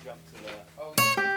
jump to the. Oh yeah.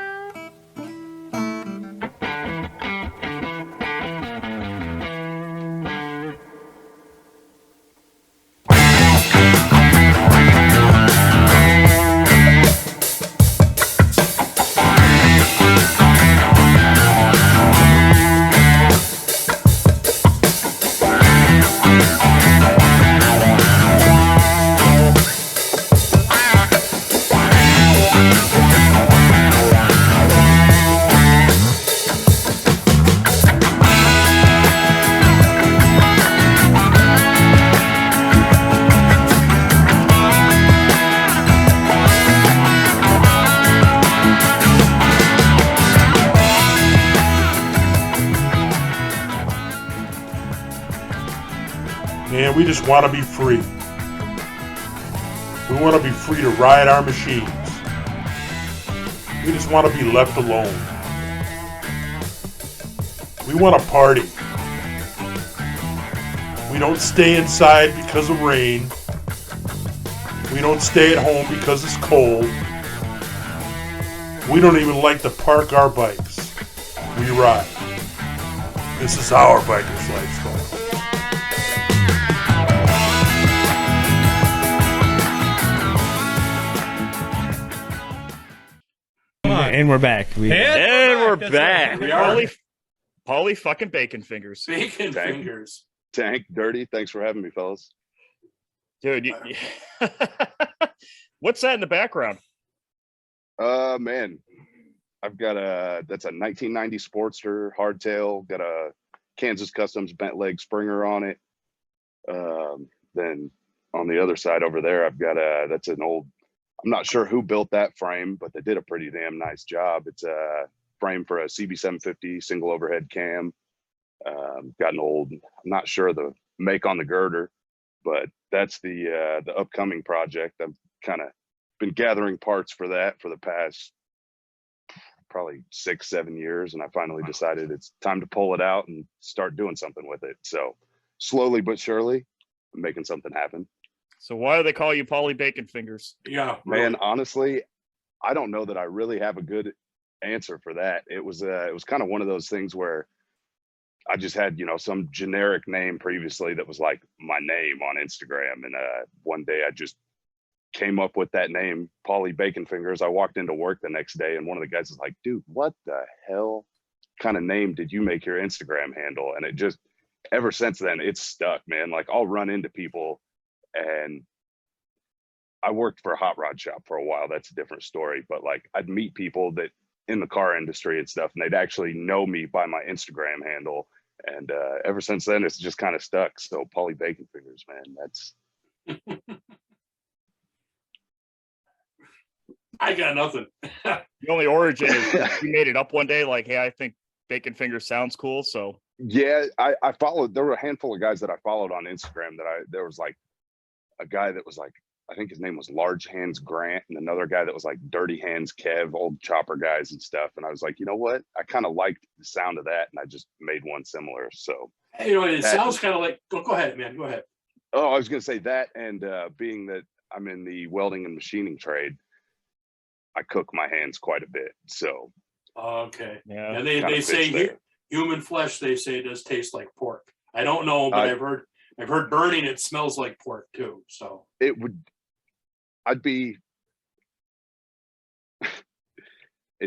Man, we just want to be free. We want to be free to ride our machines. We just want to be left alone. We want to party. We don't stay inside because of rain. We don't stay at home because it's cold. We don't even like to park our bikes. We ride. This is our biker's lifestyle. And we're back. And we're back. We are. Paulie fucking Bacon Fingers. Bacon Fingers. Tank, Dirty, thanks for having me, fellas. Dude, what's that in the background? Man, I've got that's a 1990 Sportster hardtail, got a Kansas Customs bent leg Springer on it. Then on the other side over there, I've got that's an old, I'm not sure who built that frame, but they did a pretty damn nice job. It's a frame for a CB750 single overhead cam. Got an old, I'm not sure the make on the girder, but that's the upcoming project. I've kind of been gathering parts for that for the past probably 6-7 years, and I finally decided it's time to pull it out and start doing something with it. So slowly but surely, I'm making something happen. So why do they call you Paulie Bacon Fingers? Yeah, Man, honestly, I don't know that I really have a good answer for that. It was kind of one of those things where I just had, some generic name previously that was like my name on Instagram. And one day I just came up with that name, Paulie Bacon Fingers. I walked into work the next day and one of the guys was like, dude, what the hell kind of name did you make your Instagram handle? And it just, ever since then, it's stuck, man. Like I'll run into people, and I worked for a hot rod shop for a while. That's a different story. But like I'd meet people that in the car industry and stuff, and they'd actually know me by my Instagram handle. And ever since then, it's just kind of stuck. So Paulie Bacon Fingers, man, that's. I got nothing. The only origin is you made it up one day, like, hey, I think Bacon Fingers sounds cool. So Yeah, I followed, there were a handful of guys that I followed on Instagram there was like a guy that was like, I think his name was Large Hands Grant, and another guy that was like Dirty Hands Kev, old chopper guys and stuff. And I was like, you know what? I kind of liked the sound of that, and I just made one similar. So, It sounds kind of like, go ahead, man. Go ahead. Oh, I was going to say that. And being that I'm in the welding and machining trade, I cook my hands quite a bit. So, Okay. yeah, And they say human flesh, they say, does taste like pork. I don't know, but I've heard burning it smells like pork too. So it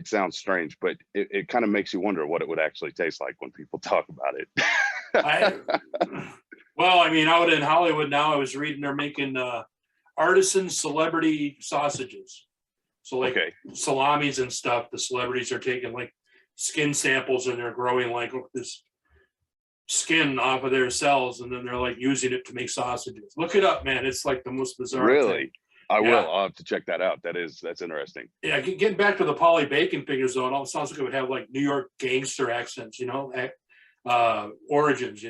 sounds strange, but it kind of makes you wonder what it would actually taste like when people talk about it. Well, I mean, out in Hollywood now, I was reading they're making artisan celebrity sausages. So like salamis and stuff, the celebrities are taking like skin samples and they're growing like this skin off of their cells, and then they're like using it to make sausages. Look it up, man. It's like the most bizarre Really? thing. I will. I'll have to check that out. That's interesting. Yeah, getting back to the Paulie Bacon Fingers though, it all sounds like it would have like New York gangster accents, origins,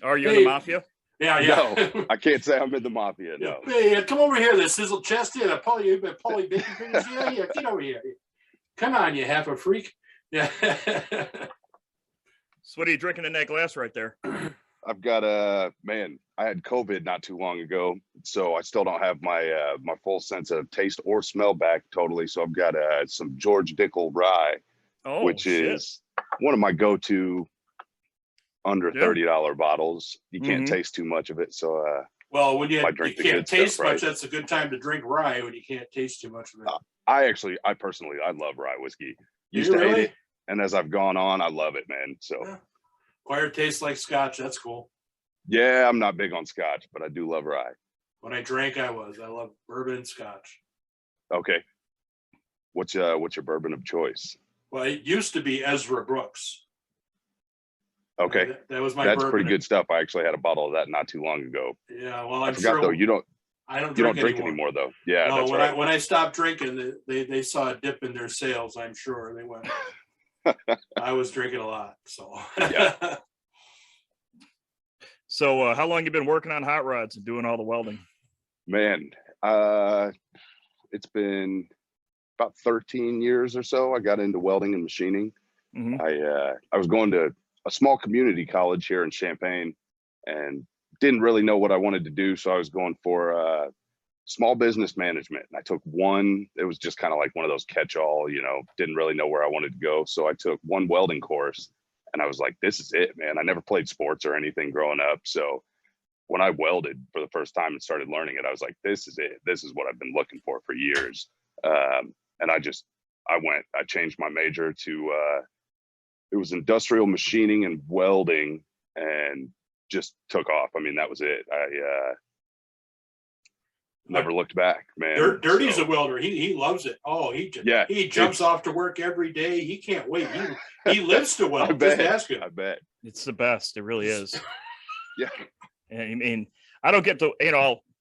Are you in the mafia? Yeah. No, I can't say I'm in the mafia. No. Hey, come over here, this sizzle chest here, Paulie Bacon Fingers. Yeah, get over here. Come on, you half a freak. Yeah. So what are you drinking in that glass right there? I've got man, I had COVID not too long ago, so I still don't have my my full sense of taste or smell back totally. So I've got some George Dickel rye, Oh, which shit. is one of my go-to under $30 bottles. You can't taste too much of it, so Well, when you I drink the can't good taste stuff, much, right? that's a good time to drink rye when you can't taste too much of it. I personally, I love rye whiskey. Do Used you to hate really? it, and as I've gone on, I love it, man. So Yeah. Acquired taste like scotch. That's cool. yeah, I'm not big on scotch, but I do love rye. When I drank, I love bourbon and scotch. Okay, what's your bourbon of choice? Well, it used to be Ezra Brooks. Okay, That was my that's bourbon. pretty good stuff. I actually had a bottle of that not too long ago. Yeah, well, I forgot though. I don't You don't drink drink anymore though. Yeah, No, that's when right. when I stopped drinking, they saw a dip in their sales. I'm sure they went. I was drinking a lot, so. Yeah. So how long you been working on hot rods and doing all the welding? Man, it's been about 13 years or so. I got into welding and machining. Mhm. I was going to a small community college here in Champaign and didn't really know what I wanted to do. So I was going for small business management. And I took one, it was just kind of like one of those catch-all, didn't really know where I wanted to go. So I took one welding course and I was like, this is it, man. I never played sports or anything growing up. So when I welded for the first time and started learning it, I was like, this is it. This is what I've been looking for years. And I changed my major to, it was industrial machining and welding and just took off. I mean, that was it. I never looked back, man. Dirty's a welder. He loves it. Oh, he jumps off to work every day. He can't wait. He lives to weld. Just ask him. I bet. It's the best. It really is. Yeah. And I mean, I don't get to,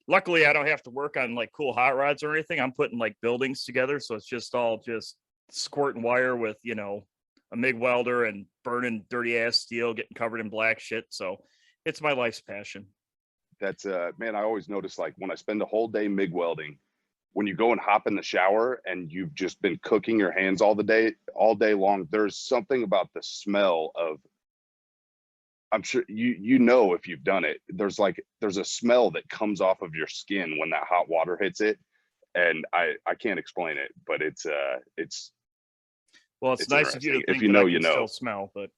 luckily I don't have to work on like cool hot rods or anything. I'm putting like buildings together. So it's just all just squirting wire with, a MIG welder and burning dirty ass steel, getting covered in black shit. So it's my life's passion. That's man, I always notice like when I spend a whole day MIG welding, when you go and hop in the shower and you've just been cooking your hands all day long, there's something about the smell of, I'm sure if you've done it, there's a smell that comes off of your skin when that hot water hits it. And I can't explain it, but it's well, it's nice of you to think if you that know, I can still smell, but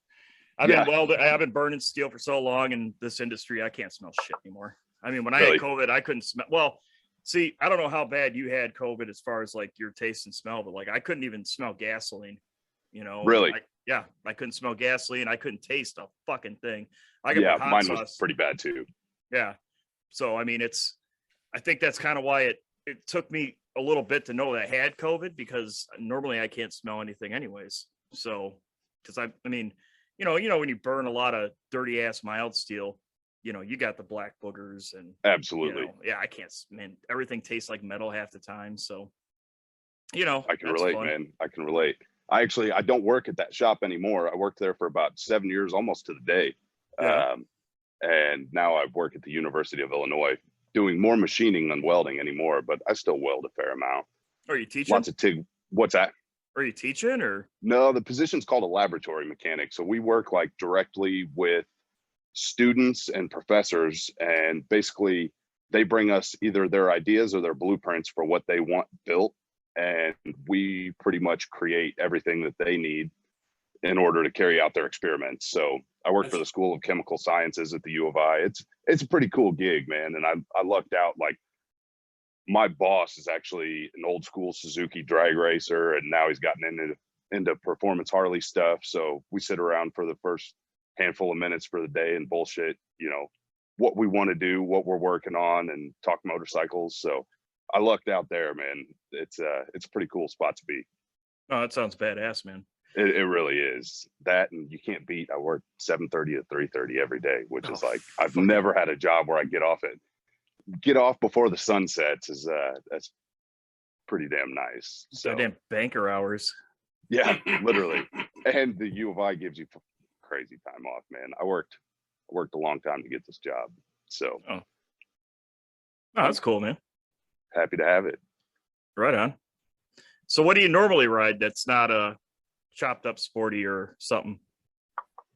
I've been burning steel for so long in this industry, I can't smell shit anymore. I mean, when I had COVID, I couldn't smell. Well, see, I don't know how bad you had COVID as far as like your taste and smell, but like I couldn't even smell gasoline, Really? I couldn't smell gasoline. I couldn't taste a fucking thing. Mine was pretty bad too. Yeah. So, I mean, I think that's kind of why it took me a little bit to know that I had COVID, because normally I can't smell anything anyways. So, because I mean, when you burn a lot of dirty ass mild steel, you got the black boogers and absolutely. I can't, man, everything tastes like metal half the time. So, I can relate, man. I can relate. I don't work at that shop anymore. I worked there for about 7 years, almost to the day. Yeah. And now I work at the University of Illinois doing more machining than welding anymore, but I still weld a fair amount. Are you teaching? Lots of TIG. What's that? Are you teaching or? No, the position's called a laboratory mechanic. So we work like directly with students and professors, and basically they bring us either their ideas or their blueprints for what they want built. And we pretty much create everything that they need in order to carry out their experiments. So I work for the School of Chemical Sciences at the U of I. It's a pretty cool gig, man. And I lucked out. Like my boss is actually an old school Suzuki drag racer, and now he's gotten into performance Harley stuff. So we sit around for the first handful of minutes for the day and bullshit, what we want to do, what we're working on, and talk motorcycles. So I lucked out there, man. It's a pretty cool spot to be. Oh, that sounds badass, man. It really is. That, and you can't beat, I work 7:30 to 3:30 every day, which is like, I've never had a job where I get off before the sun sets. That's pretty damn nice. So damn banker hours. Yeah, literally. And the U of I gives you crazy time off, man. I worked a long time to get this job. So oh, that's cool, man. Happy to have it. Right on. So what do you normally ride that's not a chopped up sporty or something?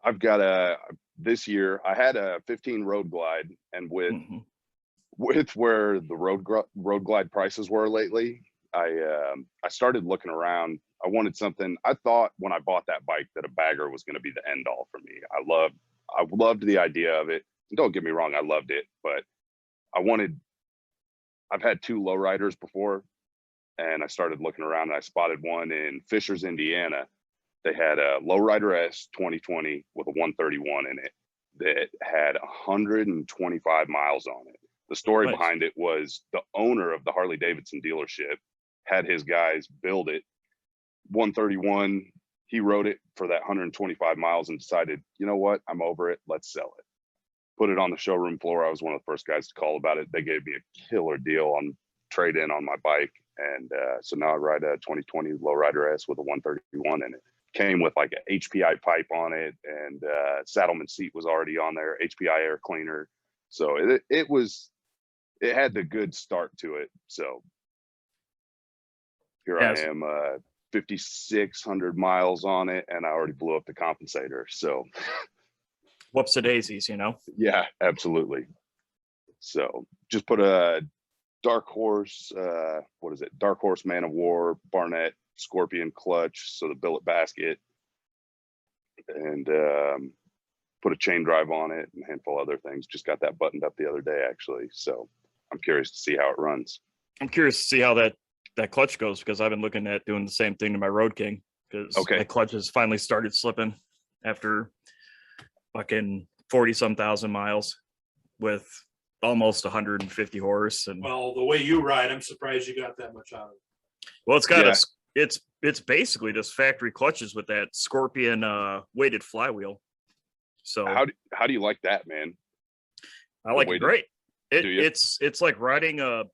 I've got this year I had a 15 road glide, and with where the road glide prices were lately, I started looking around. I wanted something. I thought when I bought that bike that a bagger was going to be the end all for me. I loved the idea of it. Don't get me wrong, I loved it, but I've had 2 lowriders before, and I started looking around and I spotted one in Fishers, Indiana. They had a lowrider S 2020 with a 131 in it that had 125 miles on it. The story behind it was the owner of the Harley Davidson dealership had his guys build it. 131, he wrote it for that 125 miles and decided, you know what, I'm over it. Let's sell it. Put it on the showroom floor. I was one of the first guys to call about it. They gave me a killer deal on trade in on my bike. And so now I ride a 2020 lowrider S with a 131 in it. Came with like a HPI pipe on it, and Saddleman seat was already on there, HPI air cleaner. So it had the good start to it. So here I am, 5,600 miles on it, and I already blew up the compensator. So whoops a daisies, you know? Yeah, absolutely. So just put a Dark Horse, what is it? Dark Horse Man of War, Barnett, Scorpion clutch, so the billet basket, and put a chain drive on it and a handful of other things. Just got that buttoned up the other day, actually. So I'm curious to see how it runs. I'm curious to see how that clutch goes, because I've been looking at doing the same thing to my Road King, because my clutch has finally started slipping after fucking 40-some thousand miles with almost 150 horse. And well, the way you ride, I'm surprised you got that much out of it. Well, it's got it's basically just factory clutches with that Scorpion weighted flywheel. So how do you like that, man? I like it great. It's like riding a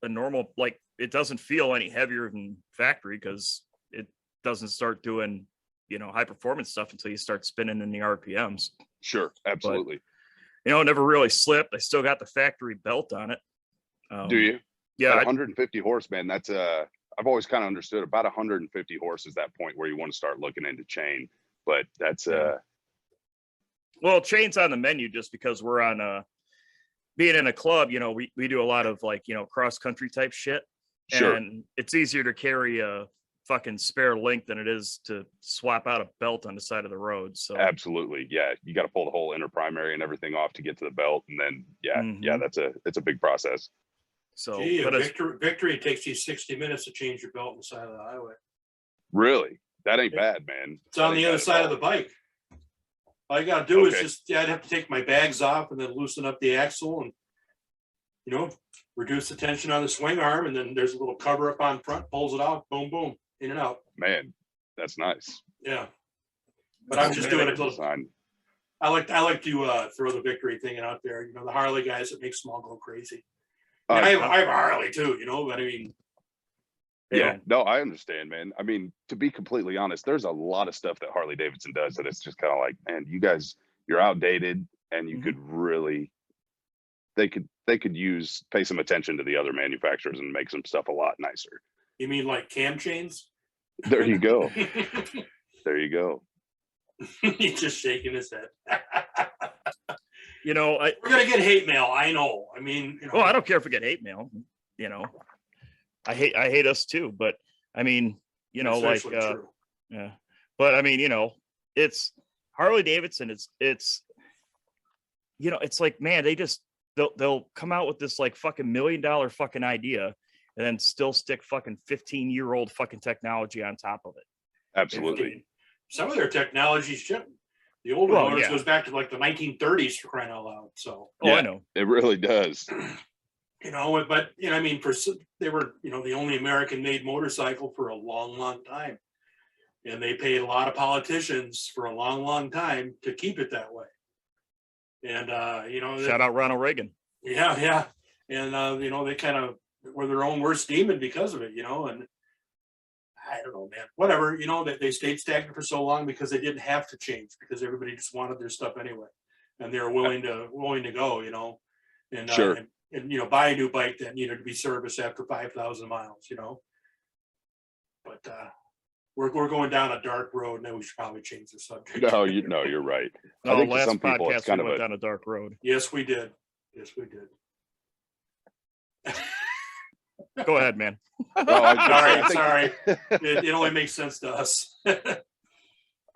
normal, like, it doesn't feel any heavier than factory because it doesn't start doing, high performance stuff until you start spinning in the RPMs. Sure, absolutely. But, it never really slipped. I still got the factory belt on it. Do you? Yeah. At 150 horse, man. That's I've always kind of understood about 150 horse is that point where you want to start looking into chain, but that's well, chain's on the menu just because we're on being in a club, we do a lot of cross country type shit. Sure. And it's easier to carry a fucking spare link than it is to swap out a belt on the side of the road. So absolutely. Yeah. You got to pull the whole inner primary and everything off to get to the belt. And then, it's a big process. So victory takes you 60 minutes to change your belt on the side of the highway. Really? That ain't bad, man. It's on the other side of the bike. All you got to do is just, I'd have to take my bags off and then loosen up the axle and, reduce the tension on the swing arm. And then there's a little cover up on front, pulls it out, boom, boom, in and out. Man, that's nice. Yeah. But I'm just doing it. I like to throw the victory thing out there. The Harley guys that make them all go crazy. I have a Harley too, but I mean. Yeah, no, I understand, man. I mean, to be completely honest, there's a lot of stuff that Harley Davidson does that it's just kind of like, man, you guys, you're outdated, and you could really, they could pay some attention to the other manufacturers and make some stuff a lot nicer. You mean like cam chains? There you go. There you go. He's just shaking his head. We're gonna get hate mail. I know. I mean, well, I don't care if we get hate mail. I hate us too. But I mean, true. Yeah. But I mean, it's Harley Davidson. It's like, man, they'll come out with this like fucking $1 million fucking idea and then still stick fucking 15-year-old fucking technology on top of it. Absolutely. Some of their technology's shit. The older motors goes back to like the 1930s, for crying out loud. So I know it really does. But I mean, they were the only American-made motorcycle for a long, long time, and they paid a lot of politicians for a long, long time to keep it that way. And shout out Ronald Reagan. Yeah, and they kind of were their own worst demon because of it. And I don't know, man. Whatever, they stayed stagnant for so long because they didn't have to change, because everybody just wanted their stuff anyway, and they were willing to go, and sure. And buy a new bike that needed to be serviced after 5,000 miles, But we're going down a dark road, and then we should probably change the subject. No, you're right. I No, think for last some people it's podcast kind we of went a down a dark road. Yes, we did. Yes, we did. Go ahead, man. Sorry. It only makes sense to us.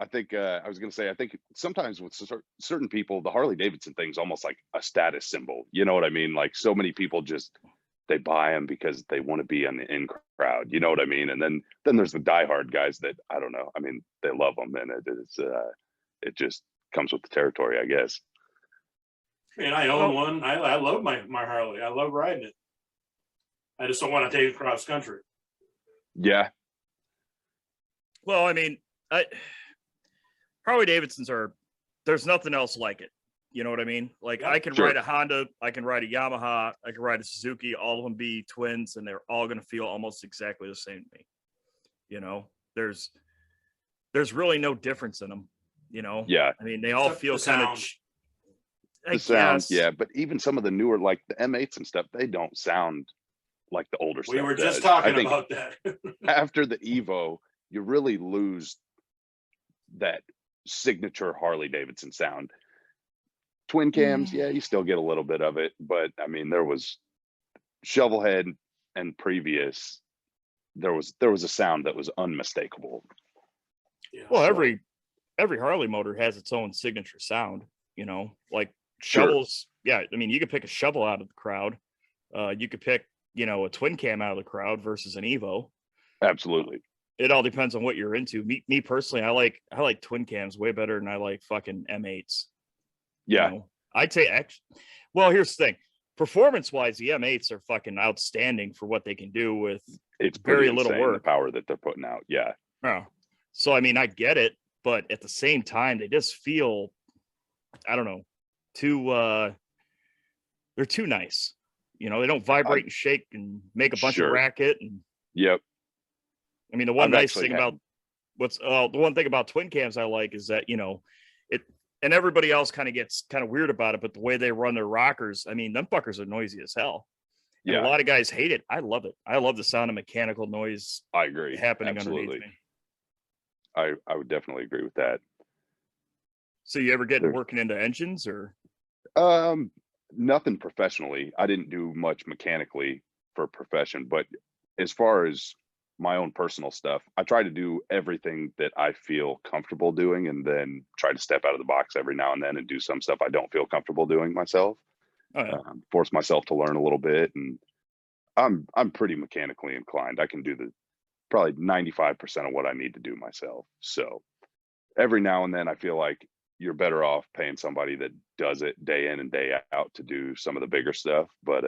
I think I was going to say, I think sometimes with certain people, the Harley Davidson thing's almost like a status symbol. You know what I mean? Like so many people just, they buy them because they want to be on the in crowd. You know what I mean? And then there's the diehard guys that, I don't know. I mean, they love them, and it just comes with the territory, I guess. And I own one. I love my Harley. I love riding it. I just don't want to take it cross country. Yeah. Well, I mean, Harley Davidsons there's nothing else like it. You know what I mean? Like I can ride a Honda, I can ride a Yamaha, I can ride a Suzuki, all of them be twins, and they're all going to feel almost exactly the same to me. You know, there's really no difference in them, you know? Yeah. I mean, they all feel kind of the sound. Yeah. But even some of the newer, like the M8s and stuff, they don't sound like the older stuff. We were just talking about that. After the Evo, you really lose that signature Harley Davidson sound. Twin cams, yeah, you still get a little bit of it, but I mean, there was Shovelhead and previous, there was a sound that was unmistakable. Yeah, well, every Harley motor has its own signature sound, you know, like shovels. Yeah, I mean, you could pick a shovel out of the crowd. You could pick, you know, a twin cam out of the crowd versus an Evo. Absolutely. It all depends on what you're into. Me personally, I like twin cams way better than I like fucking M8s. Yeah. You know, I'd say well, here's the thing. Performance wise, the M8s are fucking outstanding for what they can do with very little work. The power that they're putting out. Yeah. Oh. So I mean, I get it, but at the same time, they just feel, I don't know, they're too nice. You know, they don't vibrate and shake and make a bunch of racket. And yep. I mean, the one nice thing about the one thing about twin cams I like is that, you know, and everybody else kind of gets kind of weird about it, but the way they run their rockers, I mean, them fuckers are noisy as hell. And a lot of guys hate it. I love it. I love the sound of mechanical noise. I agree. Happening underneath me. I would definitely agree with that. So you ever get working into engines or? Nothing professionally. I didn't do much mechanically for profession, but as far as my own personal stuff, I try to do everything that I feel comfortable doing, and then try to step out of the box every now and then and do some stuff I don't feel comfortable doing myself. Force myself to learn a little bit, and I'm pretty mechanically inclined. I can do probably 95% of what I need to do myself. So every now and then I feel like you're better off paying somebody that does it day in and day out to do some of the bigger stuff. But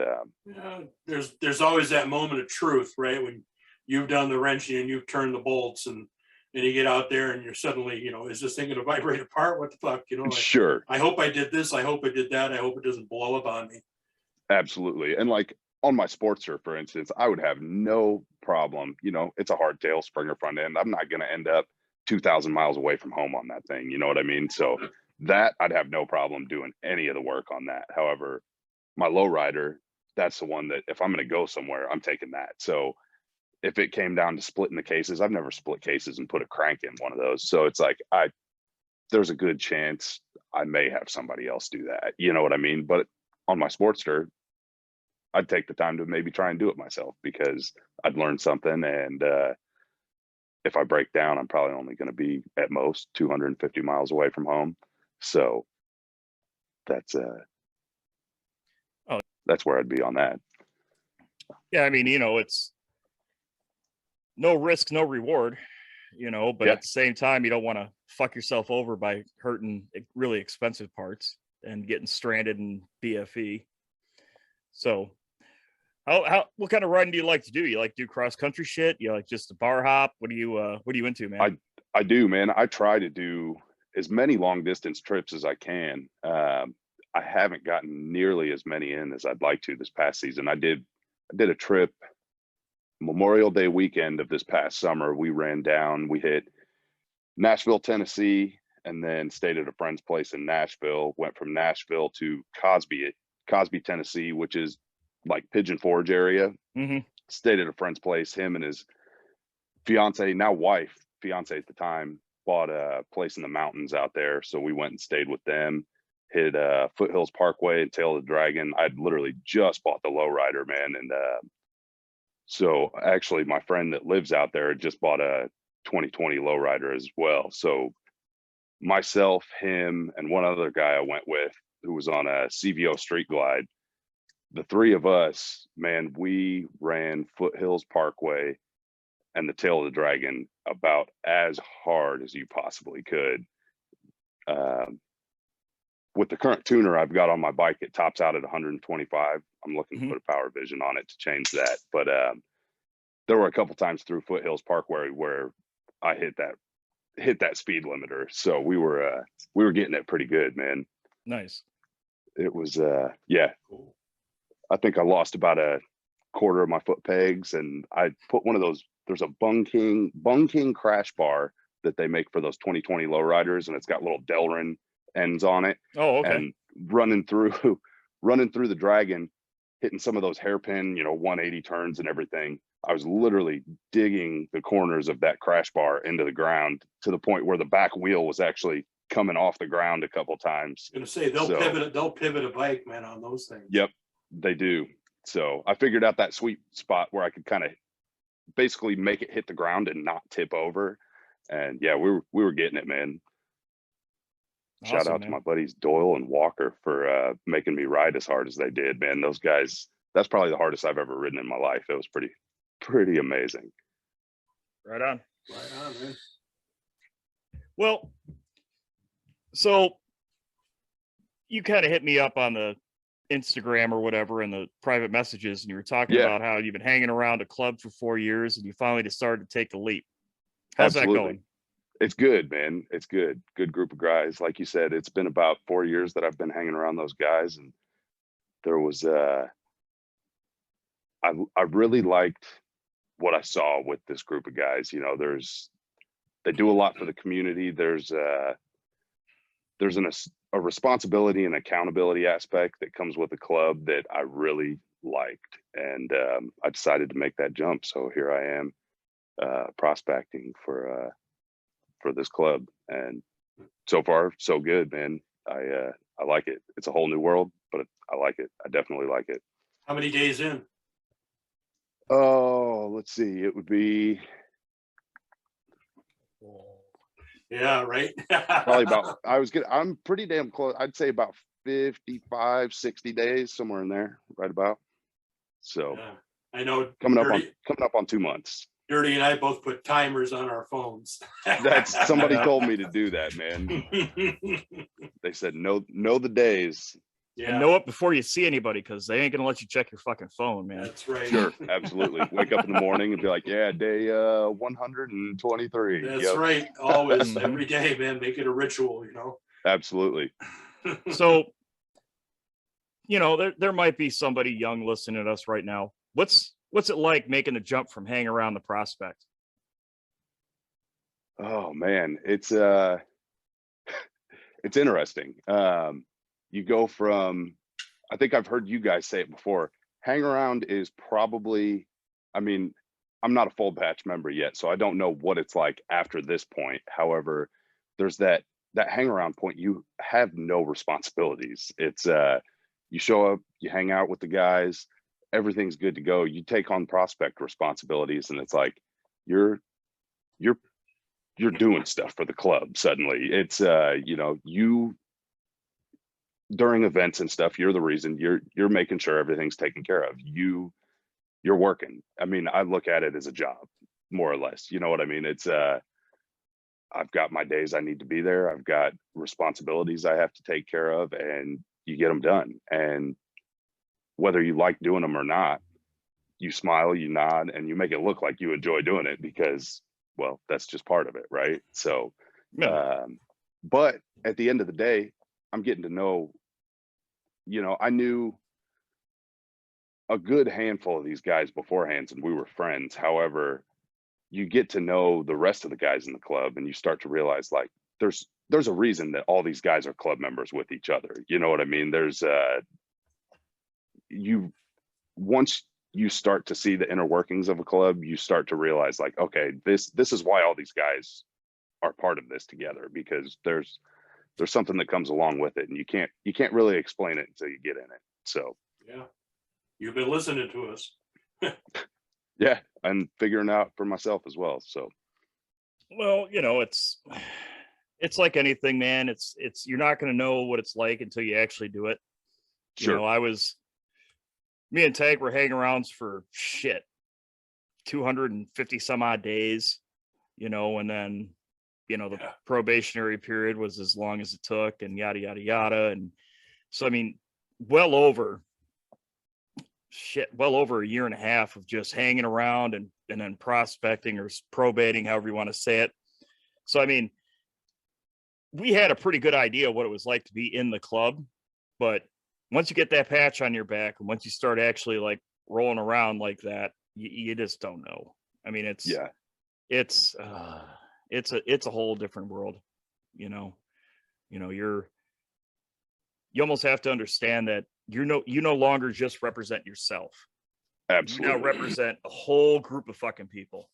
there's always that moment of truth, right? When you've done the wrenching and you've turned the bolts, and you get out there and you're suddenly, you know, is this thing gonna vibrate apart? What the fuck? You know, like, sure. I hope I did this. I hope I did that. I hope it doesn't blow up on me. Absolutely. And like on my Sportster, for instance, I would have no problem. You know, it's a hardtail Springer front end. I'm not going to end up 2,000 miles away from home on that thing. You know what I mean? So that I'd have no problem doing any of the work on that. However, my lowrider, that's the one that if I'm going to go somewhere, I'm taking that. So if it came down to splitting the cases, I've never split cases and put a crank in one of those. So it's like, there's a good chance I may have somebody else do that. You know what I mean? But on my Sportster, I'd take the time to maybe try and do it myself, because I'd learn something. And if I break down, I'm probably only going to be at most 250 miles away from home. So that's where I'd be on that. Yeah. I mean, you know, it's no risk, no reward, you know, but at the same time, you don't want to fuck yourself over by hurting really expensive parts and getting stranded in BFE. So what kind of riding do you like to do? You like to do cross country shit? You like just a bar hop? What are you into, man? I do, man. I try to do as many long distance trips as I can. I haven't gotten nearly as many in as I'd like to this past season. I did a trip Memorial Day weekend of this past summer. We hit Nashville, Tennessee, and then stayed at a friend's place in Nashville. Went from Nashville to Cosby, Tennessee, which is like Pigeon Forge area. Mm-hmm. Stayed at a friend's place. Him and his fiance, now wife, fiance at the time bought a place in the mountains out there. So we went and stayed with them, hit Foothills Parkway and Tail of the Dragon. I'd literally just bought the lowrider, man. And so actually my friend that lives out there just bought a 2020 lowrider as well. So myself, him, and one other guy I went with who was on a CVO Street Glide, the three of us, man, we ran Foothills Parkway and the Tail of the Dragon about as hard as you possibly could. With the current tuner I've got on my bike, it tops out at 125. I'm looking to put a power vision on it to change that. But there were a couple times through Foothills Parkway where I hit that speed limiter. So we were getting it pretty good, man. Nice. It was yeah. I think I lost about a quarter of my foot pegs, and I put one of those. There's a Bung King crash bar that they make for those 2020 lowriders, and it's got little Delrin ends on it. Oh, okay. And running through the Dragon, hitting some of those hairpin, 180 turns and everything. I was literally digging the corners of that crash bar into the ground to the point where the back wheel was actually coming off the ground a couple times. I'm gonna say they'll pivot a bike, man, on those things. Yep, they do. So I figured out that sweet spot where I could kind of basically make it hit the ground and not tip over. And yeah, we were getting it, man. Awesome, Shout out man. to my buddies Doyle and Walker for making me ride as hard as they did, man. Those guys, that's probably the hardest I've ever ridden in my life. It was pretty amazing. Right on. Right on, man. Well, so you kind of hit me up on the Instagram or whatever in the private messages, and you were talking about how you've been hanging around a club for 4 years and you finally decided to take the leap. How's that going? It's good, man. It's good. Good group of guys. Like you said, it's been about 4 years that I've been hanging around those guys, and there was I really liked what I saw with this group of guys. They do a lot for the community. There's a responsibility and accountability aspect that comes with the club that I really liked, and I decided to make that jump. So here I am, prospecting for this club, and so far so good, man. I like it. It's a whole new world, but I like it. I definitely like it. How many days in? Oh, let's see. It would be Yeah, right. probably about, I'm pretty damn close. I'd say about 55, 60 days, somewhere in there, right about. So Yeah. I know coming up on 2 months. Dirty and I both put timers on our phones. That's somebody told me to do that, man. They said know the days. Yeah, And know it before you see anybody, because they ain't gonna let you check your fucking phone, man. that's right. Sure, absolutely. Wake up in the morning and be like, yeah, day 123. That's Yep. right. Always, every day, man. Make it a ritual, Absolutely. So, there might be somebody young listening to us right now. What's it like making the jump from hanging around the prospect? Oh man, it's interesting. You go from, I think I've heard you guys say it before, hang around is probably, I'm not a full batch member yet, so I don't know what it's like after this point. However, there's that hang around point. You have no responsibilities. It's you show up, you hang out with the guys, everything's good to go. You take on prospect responsibilities, and it's like you're doing stuff for the club suddenly. It's you during events and stuff, you're the reason. You're making sure everything's taken care of. You're working. I look at it as a job, more or less. You know what I mean? It's I've got my days I need to be there. I've got responsibilities I have to take care of, and you get them done. And whether you like doing them or not, you smile, you nod, and you make it look like you enjoy doing it, because, well, that's just part of it, right? So, but at the end of the day, I'm getting to know, I knew a good handful of these guys beforehand, and we were friends. However, you get to know the rest of the guys in the club, and you start to realize, like, there's a reason that all these guys are club members with each other. You know what I mean? There's once you start to see the inner workings of a club, you start to realize like, okay, this is why all these guys are part of this together, because there's something that comes along with it, and you can't really explain it until you get in it. So Yeah. You've been listening to us. yeah, and figuring out for myself as well. So Well, it's like anything, man. It's you're not going to know what it's like until you actually do it. sure. Me and Tag were hanging around for 250 some odd days, and then, the probationary period was as long as it took, and yada, yada, yada. And so, I mean, well over a year and a half of just hanging around and then prospecting or probating, however you want to say it. So, I mean, we had a pretty good idea what it was like to be in the club, but once you get that patch on your back, and once you start actually like rolling around like that, you just don't know. I mean, it's a whole different world, you almost have to understand that you no longer just represent yourself. Absolutely. You now represent a whole group of fucking people.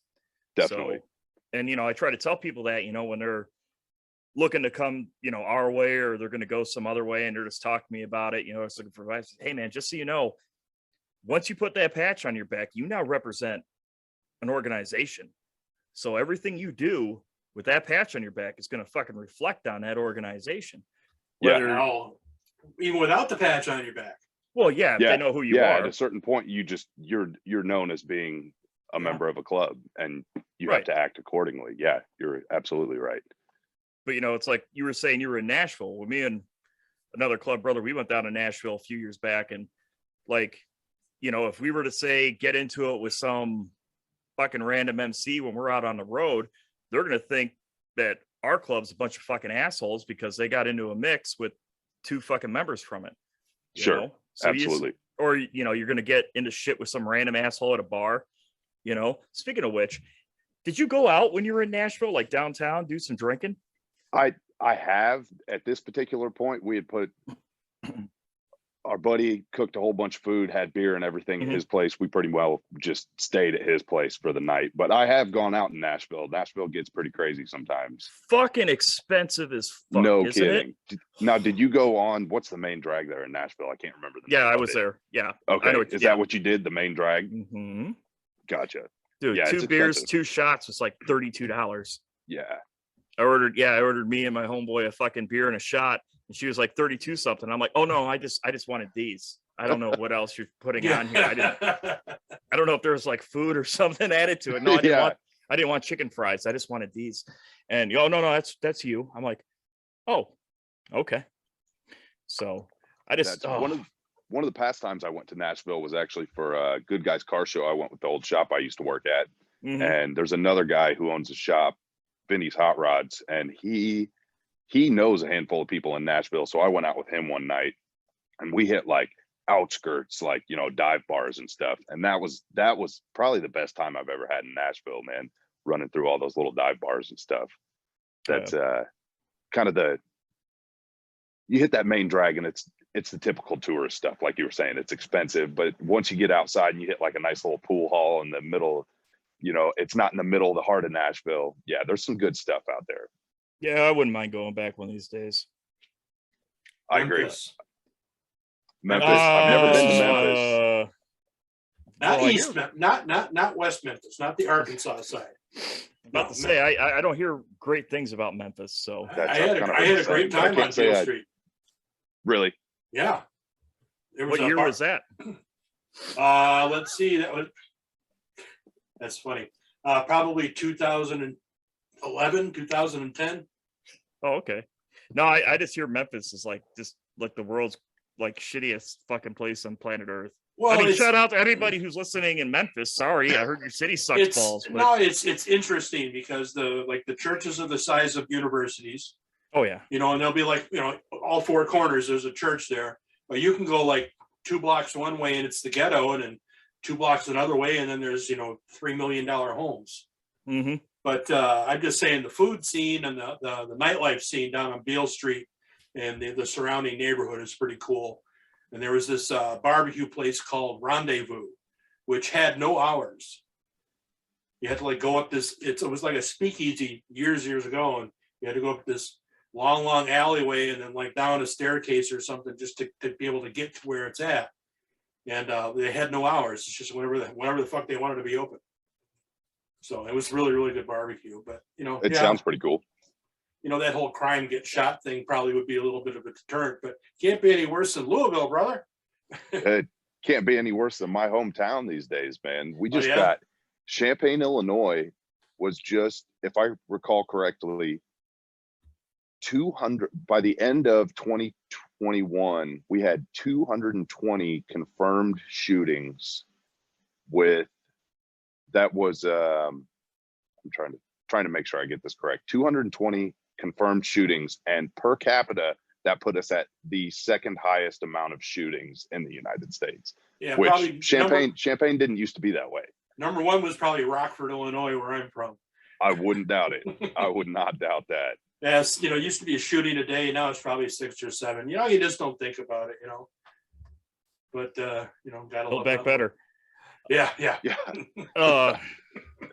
Definitely. So, and I try to tell people that, when they're looking to come, our way, or they're going to go some other way, and they're just talking to me about it, it's looking for advice. Hey man, just so you know, once you put that patch on your back, you now represent an organization. So everything you do with that patch on your back is going to fucking reflect on that organization. Now, even without the patch on your back. Well, yeah, if they know who you are. At a certain point, you're known as being a member of a club, and you have to act accordingly. Yeah, you're absolutely right. But it's like you were saying, you were in Nashville with me and another club brother. We went down to Nashville a few years back, and like, if we were to say get into it with some fucking random MC when we're out on the road, they're going to think that our club's a bunch of fucking assholes because they got into a mix with 2 fucking members from it. Sure. So absolutely. You're going to get into shit with some random asshole at a bar. Speaking of which, did you go out when you were in Nashville, like downtown, do some drinking? I have. At this particular point, we had put our buddy cooked a whole bunch of food, had beer and everything at his place. We pretty well just stayed at his place for the night. But I have gone out in Nashville. Nashville gets pretty crazy sometimes. Fucking expensive as fuck. No isn't kidding. It? Now, did you go on? What's the main drag there in Nashville? I can't remember the name. Yeah, I was there. Yeah. Okay. Is that what you did? The main drag? Mm-hmm. Gotcha. Dude, yeah, 2 beers, 2 shots was like $32. Yeah. I ordered me and my homeboy a fucking beer and a shot, and she was like 32 something. I'm like, oh no, I just wanted these. I don't know what else you're putting on here. I don't know if there's like food or something added to it. No, I didn't want chicken fries. I just wanted these. And no, that's you. I'm like, oh, okay. So I just one of the past times I went to Nashville was actually for a Good Guys Car Show. I went with the old shop I used to work at, and there's another guy who owns a shop, Vinny's Hot Rods, and he knows a handful of people in Nashville. So I went out with him one night, and we hit like outskirts, like dive bars and stuff. And that was probably the best time I've ever had in Nashville, man. Running through all those little dive bars and stuff. That's kind of you hit that main drag, and it's the typical tourist stuff, like you were saying. It's expensive, but once you get outside and you hit like a nice little pool hall in the middle, it's not in the middle of the heart of Nashville. Yeah, there's some good stuff out there. Yeah, I wouldn't mind going back one of these days. I agree. Memphis. I've never been to Memphis. Not West Memphis, not the Arkansas side. About to say, I don't hear great things about Memphis. So I had a great time on Beale Street. Really? Yeah. What year was that? Let's see. That's funny. Probably 2011, 2010. Oh, okay. No, I just hear Memphis is like the world's like shittiest fucking place on planet Earth. Well, I mean, shout out to anybody who's listening in Memphis. Sorry, I heard your city sucks balls. But... No, it's interesting because the churches are the size of universities. Oh yeah. And they'll be like, all 4 corners, there's a church there. But you can go like 2 blocks one way and it's the ghetto, and then 2 blocks another way, and then there's $3 million homes. Mm-hmm. But I'm just saying the food scene and the nightlife scene down on Beale Street and the surrounding neighborhood is pretty cool. And there was this barbecue place called Rendezvous, which had no hours. You had to like go up this, it was like a speakeasy years ago, and you had to go up this long alleyway and then like down a staircase or something just to be able to get to where it's at. And they had no hours. It's just whenever the fuck they wanted to be open. So it was really good barbecue. But it sounds pretty cool. That whole crime get shot thing probably would be a little bit of a deterrent, but can't be any worse than Louisville, brother. It can't be any worse than my hometown these days, man. We just yeah? got Champaign, Illinois was just, if I recall correctly, 200 by the end of 2021, we had 220 confirmed shootings with, that was, I'm trying to make sure I get this correct, 220 confirmed shootings, and per capita, that put us at the second highest amount of shootings in the United States. Yeah, which probably Champaign didn't used to be that way. Number one was probably Rockford, Illinois, where I'm from. I wouldn't doubt it. I would not doubt that. Yes, used to be a shooting a day. Now it's probably 6 or 7. You just don't think about it, But gotta Built back better. Yeah.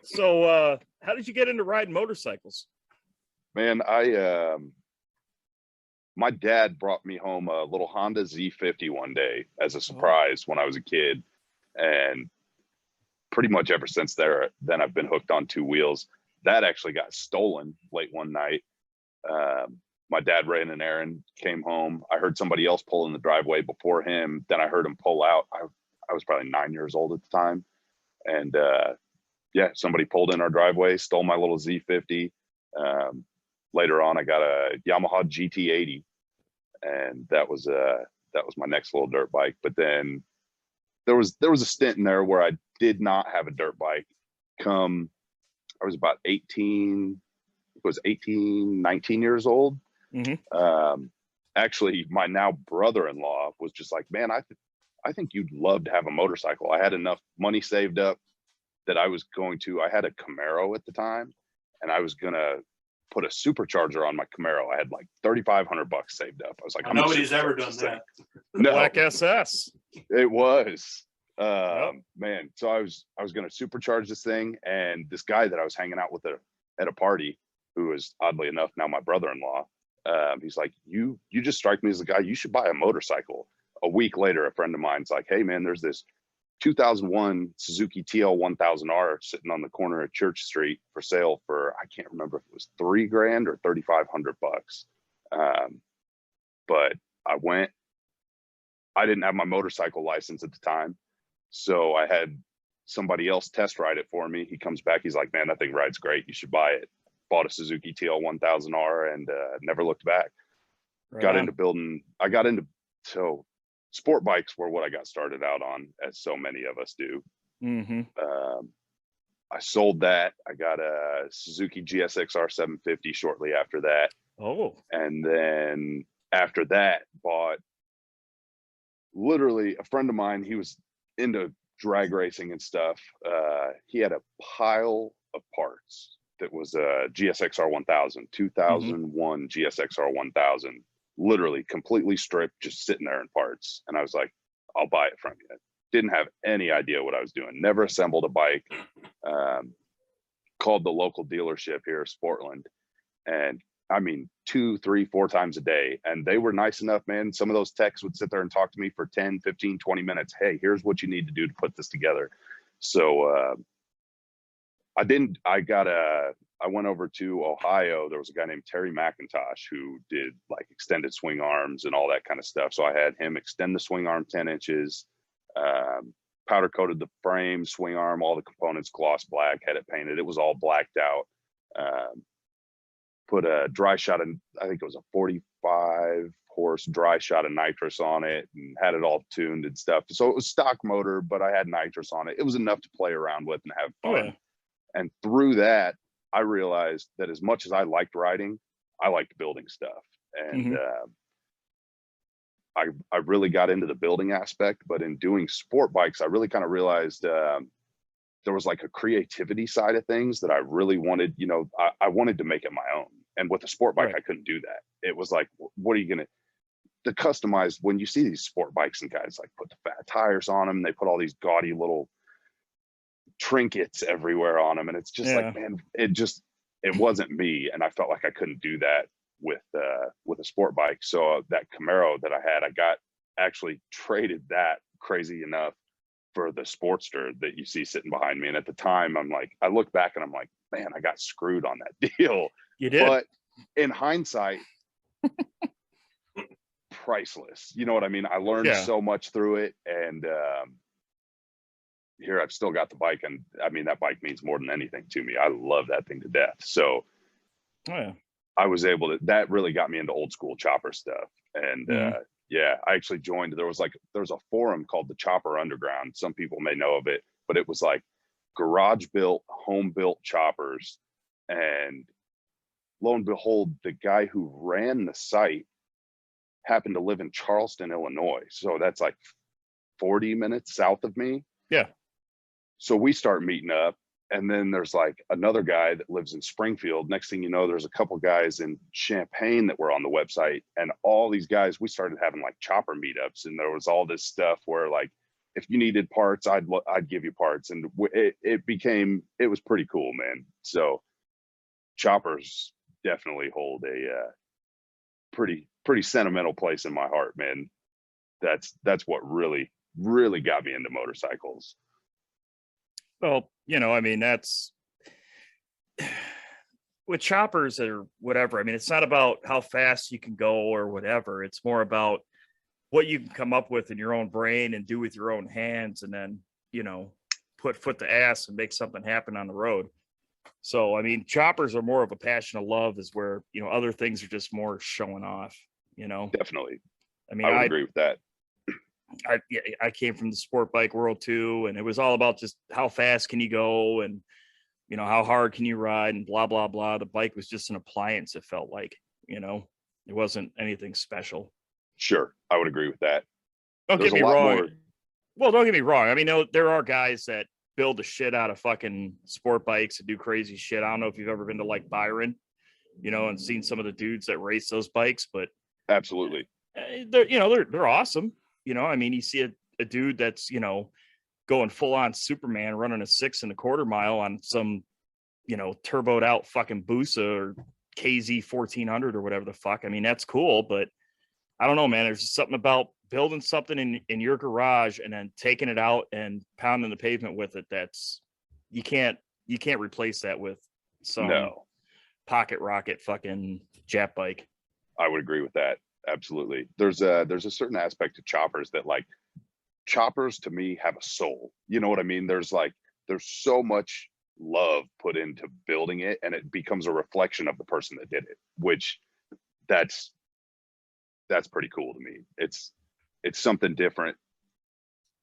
So how did you get into riding motorcycles? Man, my dad brought me home a little Honda Z50 one day as a surprise when I was a kid. And pretty much ever since then I've been hooked on two wheels. That actually got stolen late one night. My dad ran an errand, came home. I heard somebody else pull in the driveway before him. Then I heard him pull out. I was probably 9 years old at the time. And somebody pulled in our driveway, stole my little Z50. Later on, I got a Yamaha GT80, and that was my next little dirt bike. But then there was a stint in there where I did not have a dirt bike. I was about 19 years old. Mm-hmm. Actually, my now brother-in-law was just like, man, I think you'd love to have a motorcycle. I had enough money saved up that I had a Camaro at the time, and I was gonna put a supercharger on my Camaro. I had like $3,500 saved up. I was like, nobody's ever done that. No, Black SS. it was. Man, so I was going to supercharge this thing, and this guy that I was hanging out with at a party, who is oddly enough now my brother-in-law, he's like, you just strike me as the guy, you should buy a motorcycle. A week later, a friend of mine's like, hey man, there's this 2001 Suzuki TL 1000R sitting on the corner of Church Street for sale for, I can't remember if it was $3,000 or $3,500. But I went. I didn't have my motorcycle license at the time, so I had somebody else test ride it for me. He comes back, he's like, man, that thing rides great, you should buy it. Bought a Suzuki TL 1000R and never looked back. So sport bikes were what I got started out on, as so many of us do. Mm-hmm. I sold that. I got a Suzuki GSX-R 750 shortly after that. Oh. And then after that, bought, literally a friend of mine, he was into drag racing and stuff. He had a pile of parts that was a GSX-R 1000, 2001 GSX-R 1000, literally completely stripped, just sitting there in parts. And I was like, I'll buy it from you. Didn't have any idea what I was doing. Never assembled a bike. Called the local dealership here, Sportland. And I mean, 2, 3, 4 times a day. And they were nice enough, man. Some of those techs would sit there and talk to me for 10, 15, 20 minutes. Hey, here's what you need to do to put this together. So I went over to Ohio. There was a guy named Terry McIntosh who did like extended swing arms and all that kind of stuff. So I had him extend the swing arm 10 inches, powder coated the frame, swing arm, all the components, gloss black, had it painted. It was all blacked out. Put a dry shot of, I think it was a 45 horse dry shot of nitrous on it, and had it all tuned and stuff. So it was stock motor, but I had nitrous on it. It was enough to play around with and have fun. Oh, yeah. And through that, I realized that as much as I liked riding, I liked building stuff. And I really got into the building aspect, but in doing sport bikes, I really kind of realized there was like a creativity side of things that I really wanted. You know, I wanted to make it my own. And with a sport bike, right, I couldn't do that. It was like, what are you going to customize? When you see these sport bikes and guys like put the fat tires on them, they put all these gaudy little trinkets everywhere on them. And it's just like, man, it wasn't me. And I felt like I couldn't do that with a sport bike. So that Camaro that I had, I got actually traded that, crazy enough, for the Sportster that you see sitting behind me. And at the time, I'm like, I look back and I'm like, man, I got screwed on that deal. You did. But in hindsight, priceless. You know what I mean? I learned so much through it. And here I've still got the bike. And I mean, that bike means more than anything to me. I love that thing to death. So I was able to, that really got me into old school chopper stuff. And I actually joined, there's a forum called the Chopper Underground. Some people may know of it, but it was like garage built, home built choppers. And lo and behold, the guy who ran the site happened to live in Charleston, Illinois. So that's like 40 minutes south of me. Yeah. So we start meeting up. And then there's like another guy that lives in Springfield. Next thing you know, there's a couple guys in Champaign that were on the website. And all these guys, we started having like chopper meetups. And there was all this stuff where like, if you needed parts, I'd give you parts. And it was pretty cool, man. So choppers definitely hold a pretty sentimental place in my heart, man. That's what really got me into motorcycles. Well, you know, I mean, that's with choppers or whatever. I mean, it's not about how fast you can go or whatever. It's more about what you can come up with in your own brain and do with your own hands, and then, you know, put foot to ass and make something happen on the road. So, I mean, choppers are more of a passion of love, is where, you know, other things are just more showing off, you know? Definitely. I mean, I would agree with that. I came from the sport bike world too, and it was all about just how fast can you go, and, you know, how hard can you ride, and blah, blah, blah. The bike was just an appliance, it felt like, you know, it wasn't anything special. Sure. I would agree with that. Don't get me wrong. Well, don't get me wrong. I mean, no, there are guys that build the shit out of fucking sport bikes and do crazy shit. I don't know if you've ever been to like Byron, you know, and seen some of the dudes that race those bikes, but absolutely, they're awesome. You know, I mean, you see a dude that's, you know, going full on Superman, running a 6 1/4 mile on some, you know, turboed out fucking Busa or KZ 1400 or whatever the fuck. I mean, that's cool, but I don't know, man. There's just something about building something in your garage and then taking it out and pounding the pavement with it. That's, you can't replace that with some pocket rocket fucking Jap bike. I would agree with that. Absolutely. There's a certain aspect to choppers that, like, choppers to me have a soul. You know what I mean? There's so much love put into building it, and it becomes a reflection of the person that did it, which that's pretty cool to me. It's something different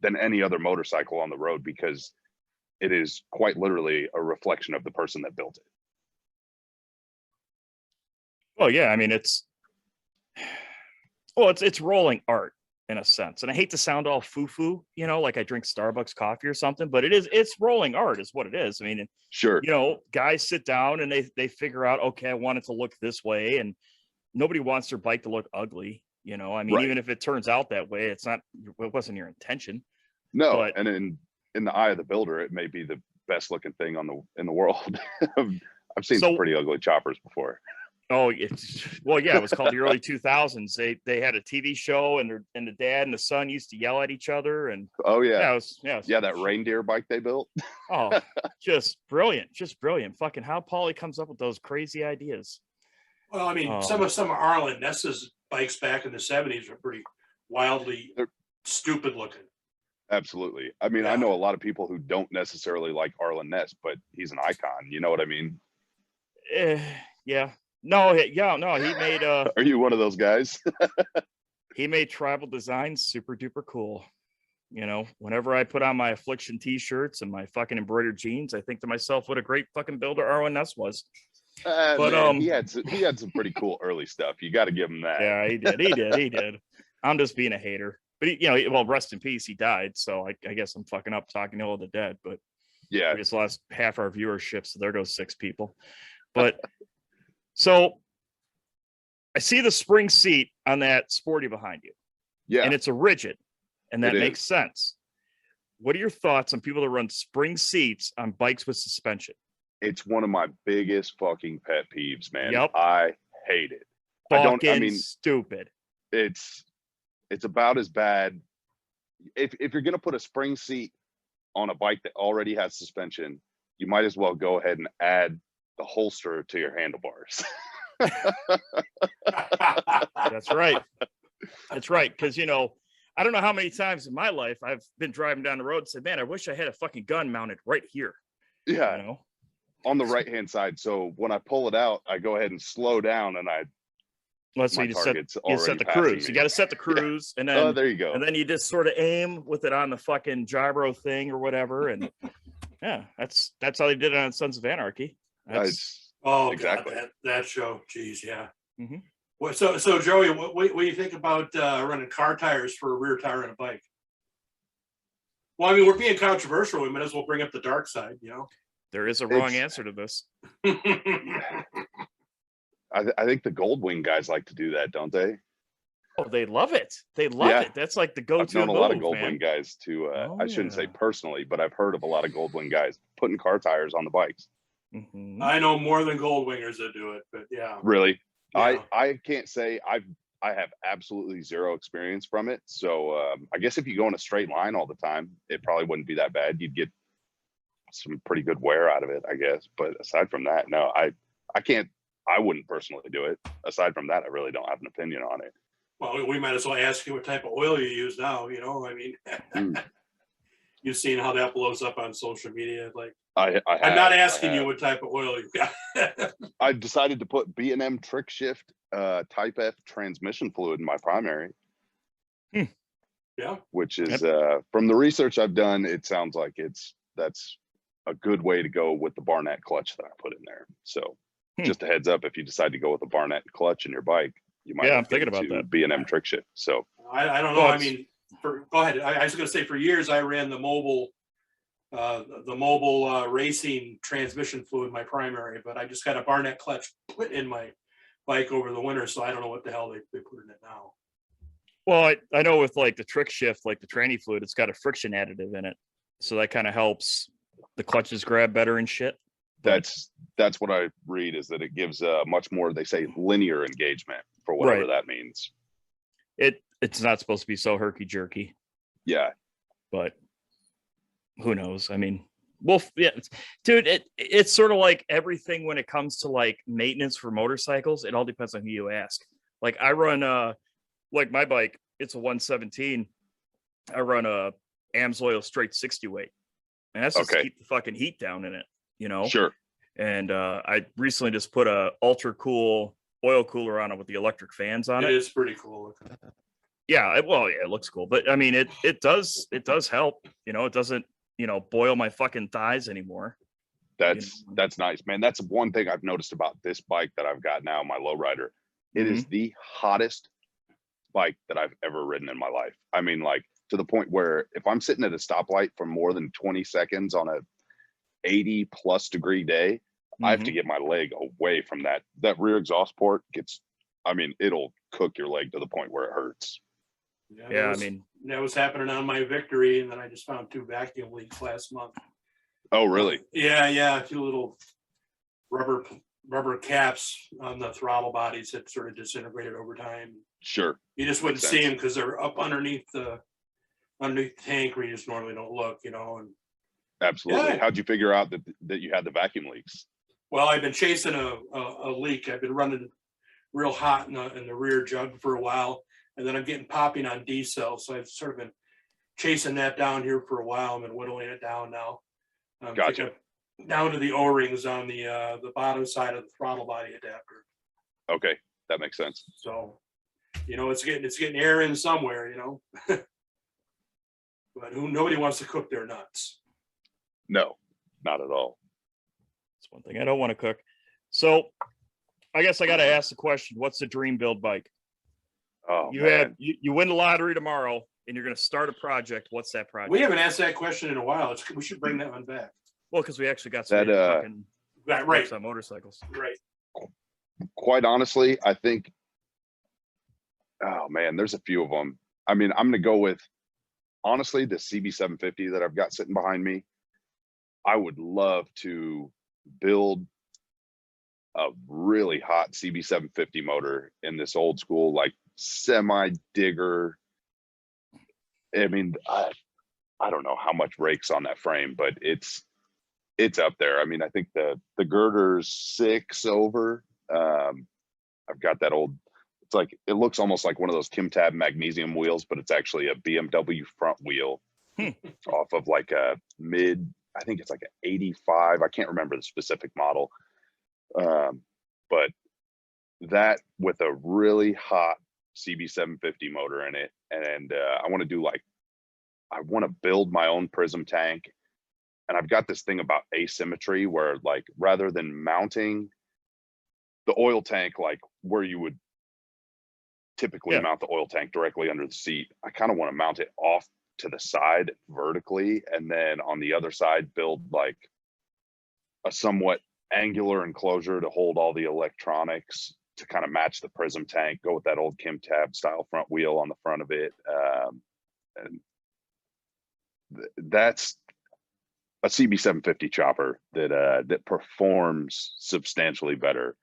than any other motorcycle on the road, because it is quite literally a reflection of the person that built it. Well, yeah, I mean, it's rolling art in a sense. And I hate to sound all foo-foo, you know, like I drink Starbucks coffee or something, but it's rolling art is what it is. I mean, sure. You know, guys sit down and they figure out, okay, I want it to look this way, and nobody wants their bike to look ugly. You know, I mean, even if it turns out that way, it wasn't your intention. No, but, and in the eye of the builder, it may be the best looking thing in the world. I've seen some pretty ugly choppers before. Oh, it was called the early 2000s. They had a TV show, and the dad and the son used to yell at each other. And that reindeer bike they built. Oh, just brilliant, Fucking how Paulie comes up with those crazy ideas. Well, I mean, some of Arlen Ness's bikes back in the 70s were pretty wildly stupid looking. Absolutely. I mean, I know a lot of people who don't necessarily like Arlen Ness, but he's an icon. You know what I mean? Yeah. No, he made Are you one of those guys? He made tribal designs super duper cool. You know, whenever I put on my Affliction t-shirts and my fucking embroidered jeans, I think to myself, what a great fucking builder Arlen Ness was. But man, he had some pretty cool early stuff. You got to give him that. Yeah, he did. I'm just being a hater. But rest in peace. He died. So I guess I'm fucking up talking ill of the dead. But yeah, we just lost half our viewership. So there goes 6 people. But so I see the spring seat on that Sporty behind you. Yeah, and it's a rigid, and that makes sense. what are your thoughts on people that run spring seats on bikes with suspension? It's one of my biggest fucking pet peeves, man. Yep. I hate it. Fucking stupid. It's about as bad. If you're gonna put a spring seat on a bike that already has suspension, you might as well go ahead and add the holster to your handlebars. That's right. That's right. Because, you know, I don't know how many times in my life I've been driving down the road and said, man, I wish I had a fucking gun mounted right here. Yeah. You know? On the right hand side. So when I pull it out, I go ahead and slow down, and Let's say you set the cruise. You got to set the cruise, and then there you go. And then you just sort of aim with it on the fucking gyro thing or whatever. And yeah, that's how they did it on Sons of Anarchy. Exactly. God, that show. Jeez, yeah. Mm-hmm. Well, so Joey, what do you think about running car tires for a rear tire on a bike? Well, I mean, we're being controversial. We might as well bring up the dark side, you know. There is a wrong answer to this. I think the Goldwing guys like to do that, don't they? Oh, they love it. They love it. That's like the go-to. I've known a lot of Goldwing man. guys too. I shouldn't say personally, but I've heard of a lot of Goldwing guys putting car tires on the bikes. Mm-hmm. I know more than Goldwingers that do it, but yeah. Really? Yeah. I can't say I have absolutely zero experience from it. So I guess if you go in a straight line all the time, it probably wouldn't be that bad. You'd get some pretty good wear out of it, I guess. But aside from that, no, I can't. I wouldn't personally do it. Aside from that, I really don't have an opinion on it. Well, we might as well ask you what type of oil you use now. You know, I mean, you've seen how that blows up on social media. Like, I'm not asking you what type of oil you got. I decided to put B&M Trick Shift Type F transmission fluid in my primary. Yeah. Which is from the research I've done, it sounds like that's a good way to go with the Barnett clutch that I put in there. So just a heads up, if you decide to go with a Barnett clutch in your bike, you might I'm thinking about that. B&M Trick Shift. So I don't know. I mean, go ahead. I was going to say, for years I ran the mobile racing transmission fluid in my primary, but I just got a Barnett clutch put in my bike over the winter, so I don't know what the hell they put in it now. Well, I know with like the Trick Shift, like the tranny fluid, it's got a friction additive in it, so that kind of helps the clutches grab better and shit. That's what I read, is that it gives much more, they say, linear engagement, for whatever that means. It's not supposed to be so herky jerky. Yeah, but who knows? I mean, dude, it's sort of like everything when it comes to like maintenance for motorcycles. It all depends on who you ask. Like I run like my bike, it's a 117. I run a AMSOIL straight 60 weight, and that's just to keep the fucking heat down in it, you know. Sure. And I recently just put a ultra cool oil cooler on it with the electric fans on it. It is pretty cool. Yeah, it looks cool, but I mean, it does help. You know, it doesn't, you know, boil my fucking thighs anymore. That's nice, man. That's one thing I've noticed about this bike that I've got now, my lowrider. It is the hottest bike that I've ever ridden in my life. I mean, like, to the point where if I'm sitting at a stoplight for more than 20 seconds on a 80 plus degree day, I have to get my leg away from that rear exhaust port. It'll cook your leg to the point where it hurts. Yeah, that was happening on my Victory, and then I just found 2 vacuum leaks last month. Oh, really? Yeah, a few little rubber caps on the throttle bodies that sort of disintegrated over time. Sure. You just wouldn't see them because they're up underneath the tank where you just normally don't look, you know. And absolutely. Yeah. How'd you figure out that you had the vacuum leaks? Well, I've been chasing a leak. I've been running real hot in the rear jug for a while, and then I'm getting popping on D cells. So I've sort of been chasing that down here for a while. I've been whittling it down now. Gotcha. Down to the O-rings on the bottom side of the throttle body adapter. Okay, that makes sense. So, you know, it's getting air in somewhere, you know. But nobody wants to cook their nuts. No, not at all. That's one thing I don't want to cook. So I guess I got to ask the question, what's the dream build bike? Oh, you win the lottery tomorrow and you're going to start a project. What's that project? We haven't asked that question in a while. We should bring that one back. Well, because we actually got some fucking on motorcycles. Right. Quite honestly, I think, oh man, there's a few of them. I mean, I'm going to go with honestly, the CB750 that I've got sitting behind me, I would love to build a really hot CB750 motor in this old school, like semi digger. I mean, I don't know how much rakes on that frame, but it's up there. I mean, I think the girder's 6 over. I've got that old, it's like, it looks almost like one of those Kim Tab magnesium wheels, but it's actually a BMW front wheel off of like a I think it's like an 85. I can't remember the specific model. But that with a really hot CB750 motor in it. And I want to do like, I want to build my own prism tank. And I've got this thing about asymmetry where, like, rather than mounting the oil tank, like where you would typically mount the oil tank directly under the seat, I kind of want to mount it off to the side vertically. And then on the other side, build like a somewhat angular enclosure to hold all the electronics to kind of match the prism tank, go with that old Kim Tab style front wheel on the front of it. And that's a CB750 chopper that performs substantially better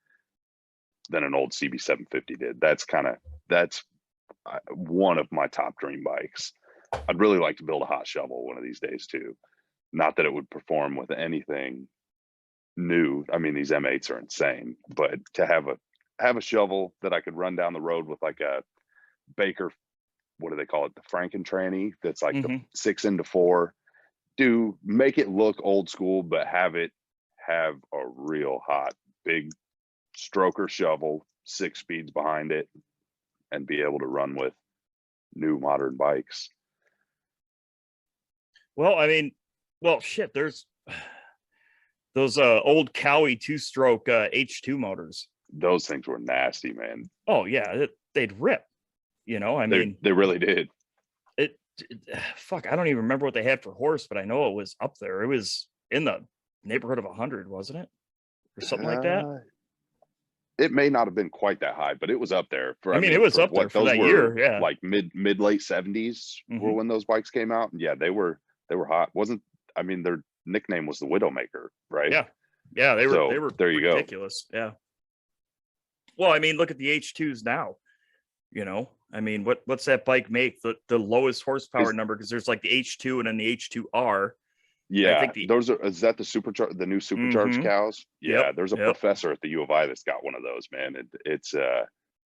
than an old CB750 did. That's one of my top dream bikes. I'd really like to build a hot shovel one of these days too. Not that it would perform with anything new. I mean, these M8s are insane, but to have a shovel that I could run down the road with, like a Baker, what do they call it? The Frankentranny, that's like the 6x4. Make it look old school, but have a real hot, big stroker shovel, 6 speeds behind it, and be able to run with new modern bikes. Well, I mean, shit, there's those old Cowie 2-stroke H2 motors. Those things were nasty, man. Oh yeah, they'd rip. I mean, they really did. Fuck, I don't even remember what they had for horse, but I know it was up there. It was in the neighborhood of 100, wasn't it, or something like that? It may not have been quite that high, but it was up there. It was up there for that year. Yeah, like mid late 70s were when those bikes came out. And yeah, they were hot. Their nickname was the Widowmaker, right? Yeah, they were there you ridiculous. Go. Yeah. Well, I mean, look at the H2s now. I mean, what's that bike make? The lowest horsepower number, because there's like the H2 and then the H2R. Yeah, I think is that the new supercharged cows? Yeah, yep, there's a professor at the U of I that's got one of those, man. It's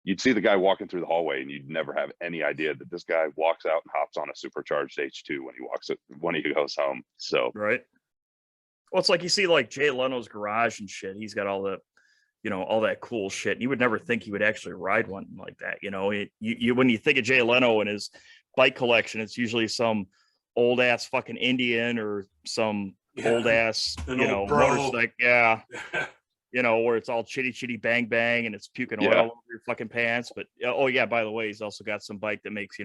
you'd see the guy walking through the hallway and you'd never have any idea that this guy walks out and hops on a supercharged H2 when he goes home. So right. Well, it's like you see like Jay Leno's garage and shit. He's got all the all that cool shit. And you would never think he would actually ride one like that. When you think of Jay Leno and his bike collection, it's usually some old ass fucking Indian or some old ass, motorcycle. Yeah. Where it's all chitty bang bang and it's puking oil over your fucking pants. But oh yeah, by the way, he's also got some bike that makes,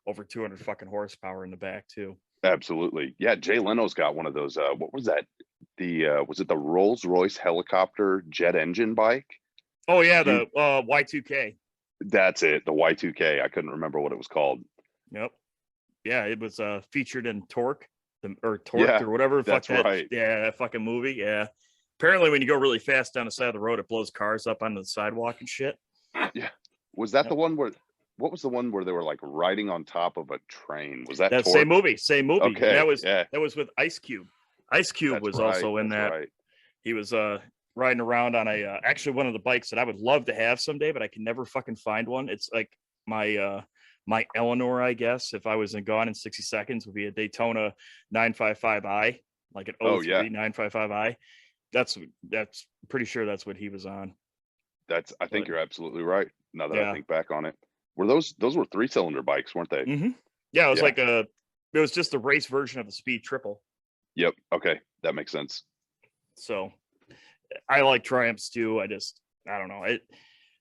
over 200 fucking horsepower in the back too. Absolutely. Yeah. Jay Leno's got one of those, what was that? Was it the Rolls-Royce helicopter jet engine bike? Oh yeah, the Y2K. That's it, the Y2K. I couldn't remember what it was called. Yep. Yeah, it was featured in Torque or whatever. That's right. Yeah, that fucking movie. Yeah. Apparently, when you go really fast down the side of the road, it blows cars up onto the sidewalk and shit. Yeah. Was that the one where? What was the one where they were like riding on top of a train? Was that Torque? Same movie? Okay. That was with Ice Cube. Ice Cube was also in that. Right. He was riding around on actually one of the bikes that I would love to have someday, but I can never fucking find one. It's like my Eleanor, I guess, if I was gone in 60 seconds, would be a Daytona 955i, like an 03 955i. That's pretty sure that's what he was on. I think you're absolutely right. Now that I think back on it, were those were 3-cylinder bikes, weren't they? Mm-hmm. Yeah, it was it was just the race version of the Speed Triple. Yep. Okay, that makes sense. So I like Triumphs too. I don't know.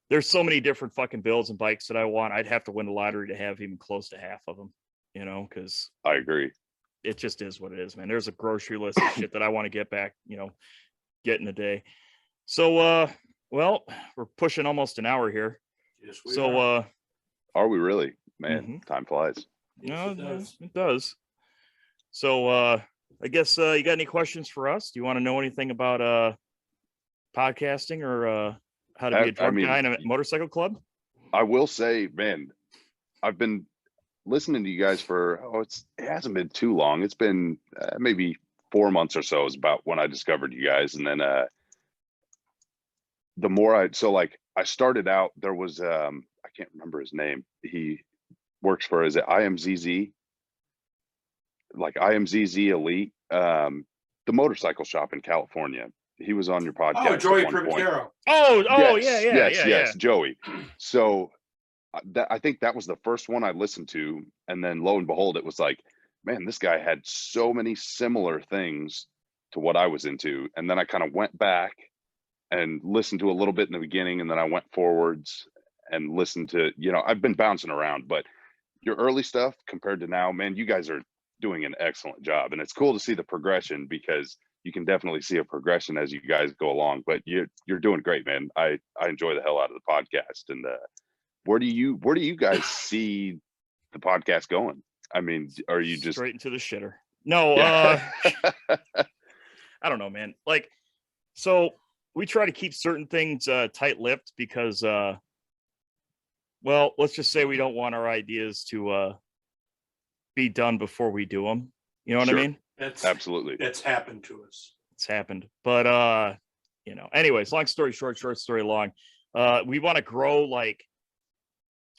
There's so many different fucking builds and bikes that I want. I'd have to win the lottery to have even close to half of them, because I agree. It just is what it is, man. There's a grocery list of shit that I want to get back, get in a day. So, we're pushing almost an hour here. Yes, we are. Are we really? Man, time flies. No, it does. it does. So I guess you got any questions for us? Do you want to know anything about podcasting or how to be a drunk guy in a motorcycle club? I will say, man, I've been listening to you guys for it hasn't been too long. It's been maybe 4 months or so is about when I discovered you guys. And then the more I started out, there was I can't remember his name. He works for, is it IMZZ? Like IMZZ Elite, the motorcycle shop in California. He was on your podcast. Oh, Joey at one point. Primicaro. Oh, Yes, yeah. Joey. So I think that was the first one I listened to, and then lo and behold, it was like, man, this guy had so many similar things to what I was into. And then I kind of went back and listened to a little bit in the beginning, and then I went forwards and listened to, I've been bouncing around, but your early stuff compared to now, man, you guys are doing an excellent job. And it's cool to see the progression, because you can definitely see a progression as you guys go along. But you're doing great, man. I enjoy the hell out of the podcast. And where do you guys see the podcast going? I mean, are you just straight into the shitter? No, yeah. I don't know, man. Like, so we try to keep certain things tight-lipped because, well, let's just say we don't want our ideas to be done before we do them. You know what I mean? Absolutely. That's happened to us. It's happened. But anyways, long story short story long. We want to grow like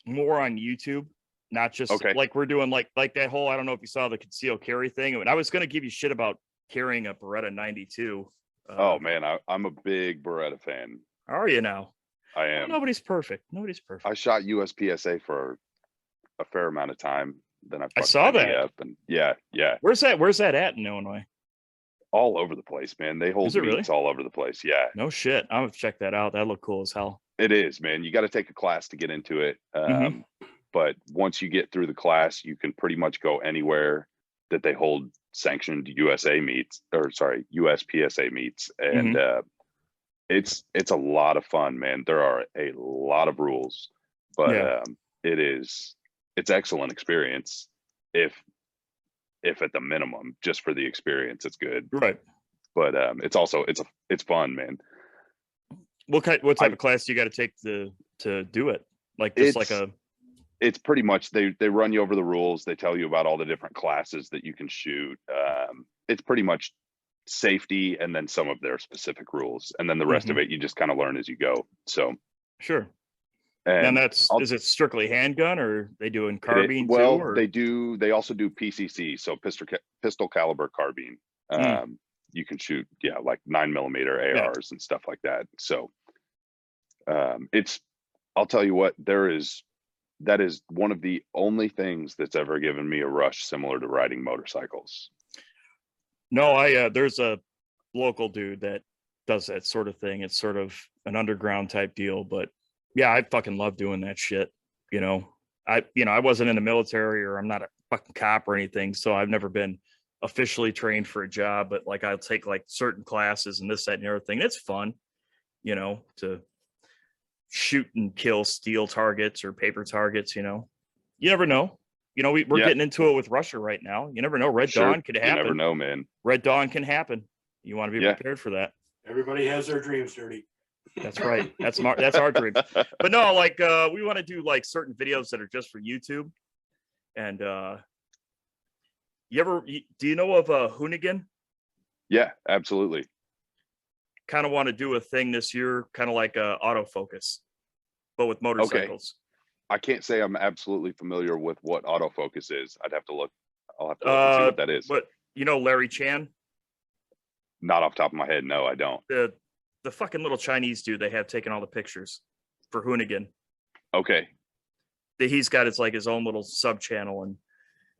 more on YouTube, not just like we're doing like that whole, I don't know if you saw the conceal carry thing. And I was gonna give you shit about carrying a Beretta 92. Oh man, I'm a big Beretta fan. Are you now? I am. Well, nobody's perfect. I shot USPSA for a fair amount of time. Then I saw that up, and yeah. Where's that at in Illinois? All over the place, man. They hold meets all over the place. Yeah. No shit. I'm gonna check that out. That looked cool as hell. It is, man. You got to take a class to get into it. But once you get through the class, you can pretty much go anywhere that they hold sanctioned USPSA meets. And it's a lot of fun, man. There are a lot of rules, but it's excellent experience if at the minimum, just for the experience, it's good. Right. But it's fun, man. What type of class do you got to take to do it? Like just it's pretty much they run you over the rules. They tell you about all the different classes that you can shoot. It's pretty much safety and then some of their specific rules, and then the rest of it you just kind of learn as you go. So sure. And is it strictly handgun, or they doing carbine too? Or? They also do PCC, so pistol caliber carbine. You can shoot like 9mm ARs and stuff like that. So I'll tell you what, that is one of the only things that's ever given me a rush similar to riding motorcycles. No, there's a local dude that does that sort of thing. It's sort of an underground type deal, but yeah, I fucking love doing that shit. I wasn't in the military, or I'm not a fucking cop or anything, so I've never been officially trained for a job, but like I'll take like certain classes and this, that, and the other thing. It's fun, to shoot and kill steel targets or paper targets. You never know. We're getting into it with Russia right now. You never know. Red Dawn could happen. You never know, man. Red Dawn can happen. You want to be prepared for that. Everybody has their dreams, Dirty. That's right. That's our dream. But no, like we want to do like certain videos that are just for YouTube. And do you know of Hoonigan? Yeah, absolutely. Kind of want to do a thing this year, kind of like autofocus, but with motorcycles. I can't say I'm absolutely familiar with what autofocus is. I'll have to look and see what that is. But Larry Chan? Not off the top of my head, no, I don't. The fucking little Chinese dude they have taking all the pictures for Hoonigan. Okay. He's got his own little sub channel, and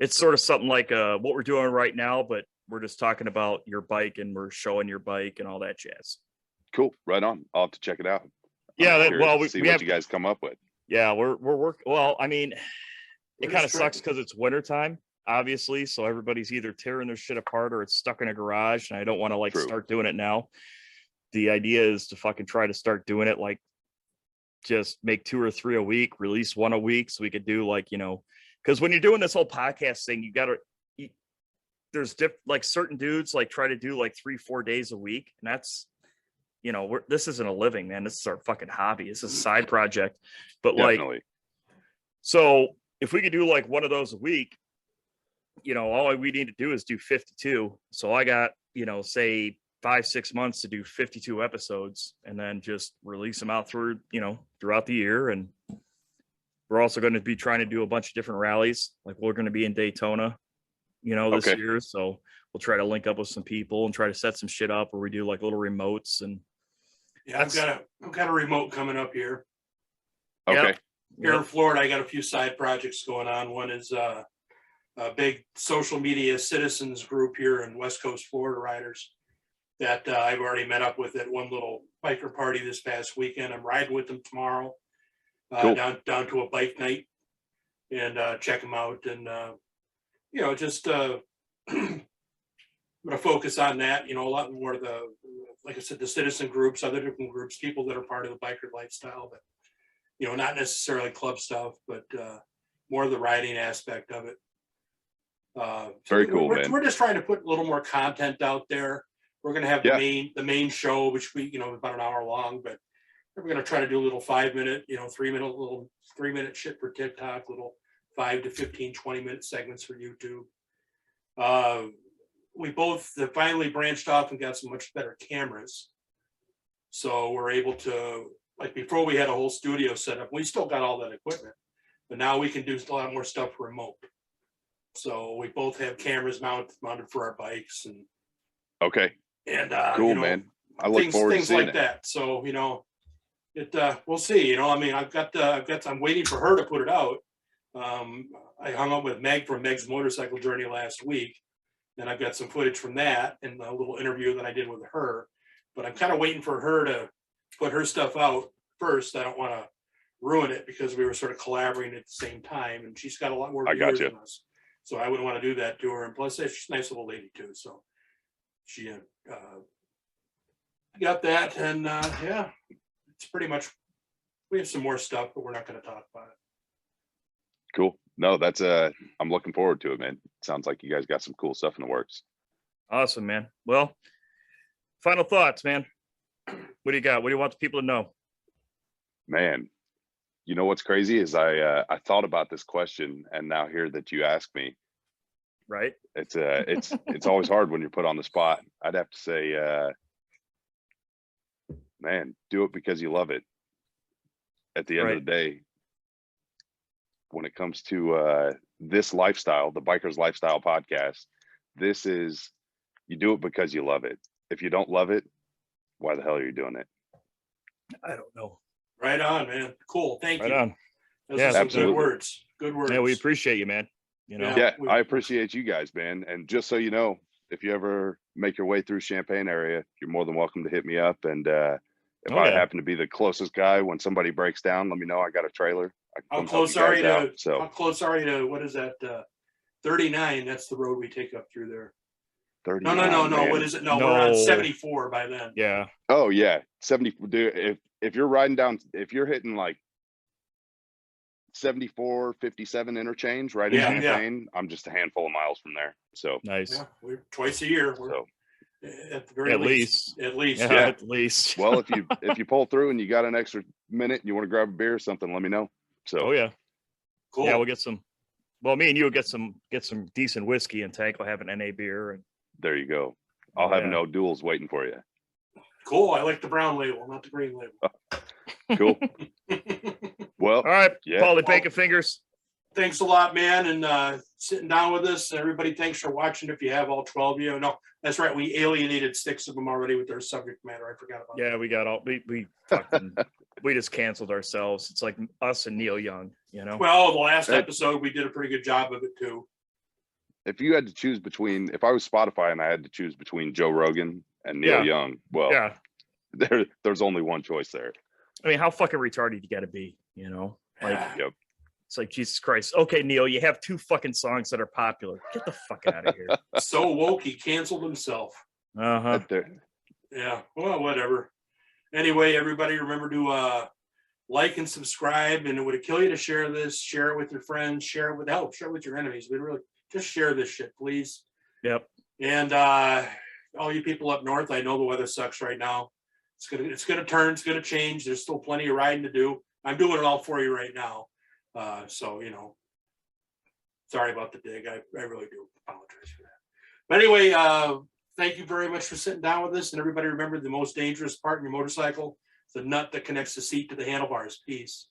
it's sort of something like what we're doing right now, but we're just talking about your bike and we're showing your bike and all that jazz. Cool. Right on. I'll have to check it out. Yeah. We see what you guys come up with. Yeah. We're working. Well, I mean, it kind of sucks because it's wintertime, obviously. So everybody's either tearing their shit apart or it's stuck in a garage. And I don't want to start doing it now. The idea is to fucking try to start doing it, just make 2 or 3 a week, release 1 a week. So we could do Because when you're doing this whole podcast thing, there's like certain dudes like try to do like 3-4 days a week, and that's, this isn't a living, man. This is our fucking hobby. This is a side project. But Definitely. So if we could do like one of those a week, all we need to do is do 52. So I got, say 5-6 months to do 52 episodes, and then just release them out throughout the year. And we're also going to be trying to do a bunch of different rallies. Like we're going to be in Daytona, this year. So we'll try to link up with some people and try to set some shit up where we do like little remotes. And yeah, I've got a remote coming up here. Okay. Yep. Here in Florida, I got a few side projects going on. One is a big social media citizens group here in West Coast Florida riders that I've already met up with at one little biker party this past weekend. I'm riding with them tomorrow Cool. down to a bike night and check them out. And, just I'm going to focus on that, a lot more of like I said, the citizen groups, other different groups, people that are part of the biker lifestyle, but, not necessarily club stuff, but more of the riding aspect of it. Very cool, man. We're just trying to put a little more content out there. We're going to have the main show, which we, about an hour long, but we're going to try to do a little 5-minute, 3-minute shit for TikTok, little 5 to 15, 20-minute segments for YouTube. We both have finally branched off and got some much better cameras. So we're able to, like before we had a whole studio set up, we still got all that equipment, but now we can do a lot more stuff remote. So we both have cameras mounted for our bikes and cool, man. I look forward to things seeing like it. that. So we'll see. I'm waiting for her to put it out. I hung up with Meg from Meg's Motorcycle Journey last week, and I've got some footage from that and a little interview that I did with her. But I'm kind of waiting for her to put her stuff out first. I don't want to ruin it because we were sort of collaborating at the same time, and she's got a lot more viewers than us. So I wouldn't want to do that to her. And plus, she's a nice little lady too. So she got that, and it's pretty much. We have some more stuff, but we're not going to talk about it. Cool. No, that's I'm looking forward to it, man. Sounds like you guys got some cool stuff in the works. Awesome, man. Well, final thoughts, man. What do you got? What do you want the people to know? Man, you know what's crazy is I thought about this question, and now here that you ask me, right? It's always hard when you're put on the spot. I'd have to say, man, do it because you love it. At the end of the day, when it comes to this lifestyle, the Biker's Lifestyle Podcast, this is, you do it because you love it. If you don't love it, why the hell are you doing it? I don't know. Right on, man. Cool. Thank you. Right on. Those are some absolutely. good words. Good words. Yeah, we appreciate you, man. I appreciate you guys, man. And just so you know, if you ever make your way through Champaign area, you're more than welcome to hit me up. And if I happen to be the closest guy when somebody breaks down, let me know. I got a trailer. How close are you to what is that? 39. That's the road we take up through there. 39, no. man. What is it? No, we're on 74 by then. Yeah. Oh yeah, 70. Dude, if you're riding down, if you're hitting like 74, 57 interchange right in Champaign, I'm just a handful of miles from there. So nice. Yeah, we're twice a year. We're at the very at least. At least. Yeah, at least. Well, if you pull through and you got an extra minute and you want to grab a beer or something, let me know. So Cool. Yeah, we'll get some. Well, me and you will get some decent whiskey, and Tank will have an NA beer. And there you go. I'll have no duels waiting for you. Cool. I like the brown label, not the green label. Cool. Well, all right, yeah. Paulie Bacon Fingers. Thanks a lot, man, and sitting down with us. Everybody, thanks for watching. If you have all 12 of you, no, that's right. We alienated 6 of them already with their subject matter. I forgot about that. Yeah, we got all we fucking we just canceled ourselves. It's like us and Neil Young, Well, the last episode we did a pretty good job of it too. If you had to choose between, if I was Spotify and I had to choose between Joe Rogan and Neil Young, well, there's only one choice there. I mean, how fucking retarded you got to be, Like, yep. It's like, Jesus Christ. Okay, Neil, you have 2 fucking songs that are popular. Get the fuck out of here. So woke, he canceled himself. Uh-huh. Yeah. Well, whatever. Anyway, everybody remember to like and subscribe, and it would kill you to share this, share it with your friends, share it with your enemies. We really just share this shit, please. Yep. And all you people up north, I know the weather sucks right now. It's gonna turn, it's gonna change. There's still plenty of riding to do. I'm doing it all for you right now. So sorry about the dig. I really do apologize for that. But anyway, thank you very much for sitting down with us. And everybody remember, the most dangerous part in your motorcycle, the nut that connects the seat to the handlebars. Peace.